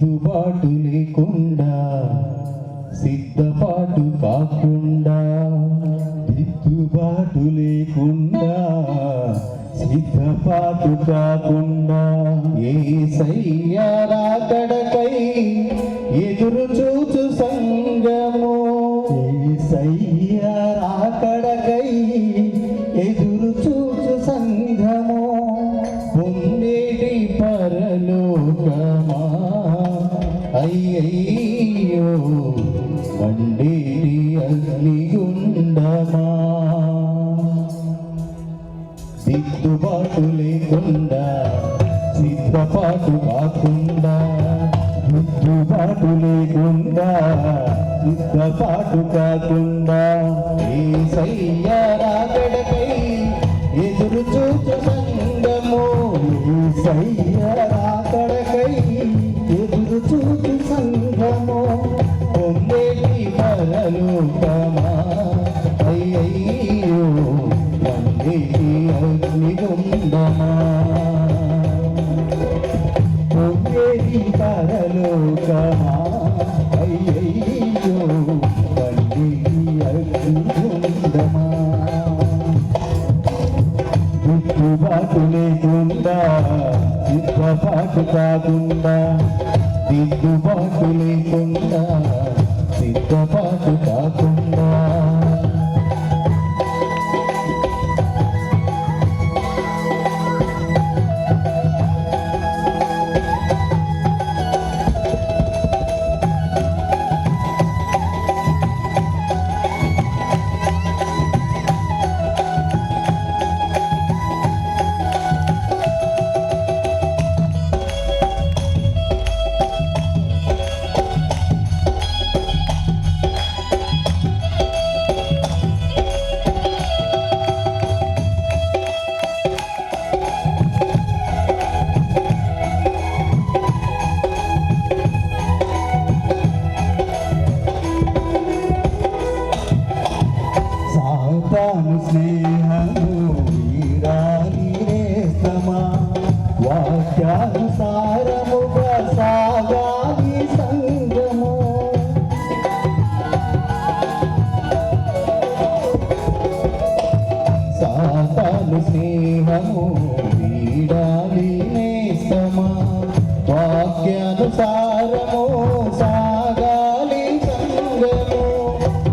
దిద్దుబాటు లేకుండా సిద్ధపాటు కాకుండా దిద్దుబాటు లేకుండా సిద్ధపాటు కాకుండా యేసయ్య రాకడకై ఎదురు చూచు సంగము యేసయ్య రాకడకై ఎదురు చూచు సంఘము పొందేటి పరలోకమా అయ్యయ్యో వండేటి అగ్నిగుండమా దిద్దుబాటు లేకుండా సిద్ధపాటు కాకుండా దిద్దుబాటు లేకుండా సిద్ధపాటు కాకుండా యేసయ్య రాకడకై ఎదురు చూచు సంగము యేసయ్య రాకడకై ఎదురు చూచు సంగము పొందేటి పరలోకమా అయ్యయ్యో వందేటి అగ్నిగుండమా పొందేటి పరలోకమా అయ్యయ్యో వందేటి అగ్నిగుండమా దిద్దుబాటు లేకుండా సిద్ధపాటు కాకుండా దిద్దుబాటు లేకుండా సిద్ధపాటు కాకుండా సాతాను స్నేహము వీడాలి నేస్తమా వాక్యానుసారముగా సాగాలి సంగము సాతాను స్నేహము వీడాలి నేస్తమా వాక్యానుసారము సాగాలి సంగము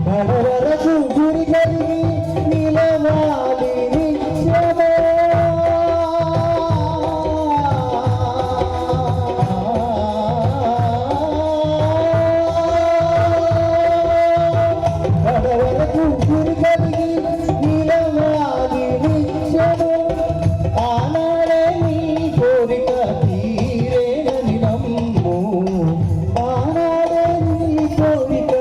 కడవరకు గురి కలిగి నిలవాలి నిత్యము కడవరకు గురి కలిగి నిలవాలి నిత్యము ఆనాడే నీ కోరిక తీరేనని నమ్ము ఆనాడే నీ కోరిక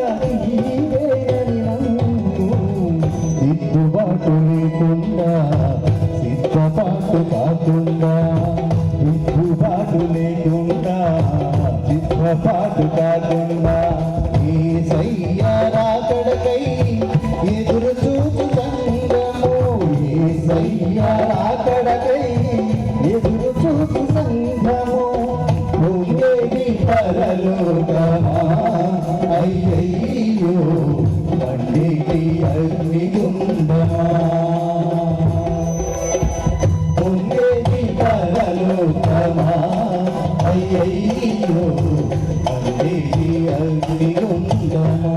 తీరేనని నమ్ము దిద్దుబాటు లేకుండా సిద్ధపాటు కాకుండా దిద్దుబాటు లేకుండా సిద్ధపాటు కాకుండా యేసయ్య రాకడకై ఎదురు చూచు సంగము యేసయ్య రాకడకై ఎదురు చూచు సంగము పొందేటి పరలోకమా అయ్యయ్యో వండేటి అగ్నిగుండమా పొందేటి పరలోకమా అయ్యయ్యో వండేటి అగ్నిగుండమా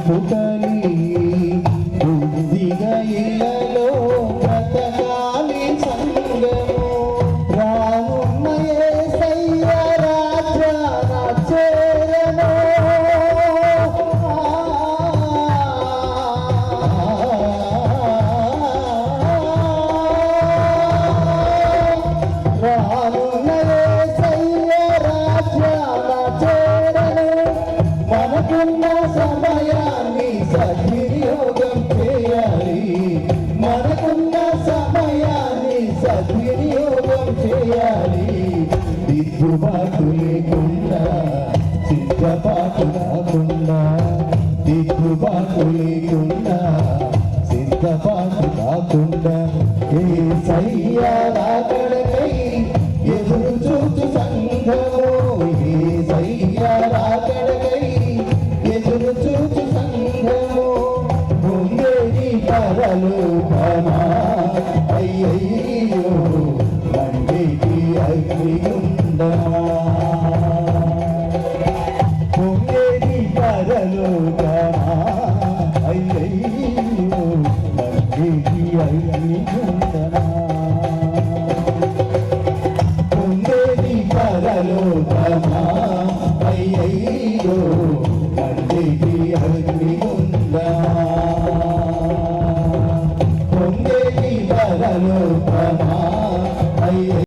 పుటలి బుద్ధిగా ఇళ్ళలో బ్రతకాలి సంగము రానున్న యేసయ్య రాజ్యాన చేరను రానున్న యేసయ్య రాజ్యాన చేరను మనకున్న సమయాన్ని సద్వినియోగం చేయాలి మనకున్న సమయాన్ని సద్వినియోగం చేయాలి దిద్దుబాటు లేకుండా సిద్ధపాటు కాకుండా దిద్దుబాటు లేకుండా సిద్ధపాటు కాకుండా యేసయ్య రాకడకై ఎదురు చూచు సంఘము యేసయ్య రాకడకై ఎదురు చూచు సంఘము ఉండేది పరలోకమా అయ్యయ్యో మండేటి అగ్నిగుండమా ఉండేది పరలోకమా అయ్యయ్యో మండేటి అగ్నిగుండమా ఉండేది పరలోకమా అయ్యయ్యో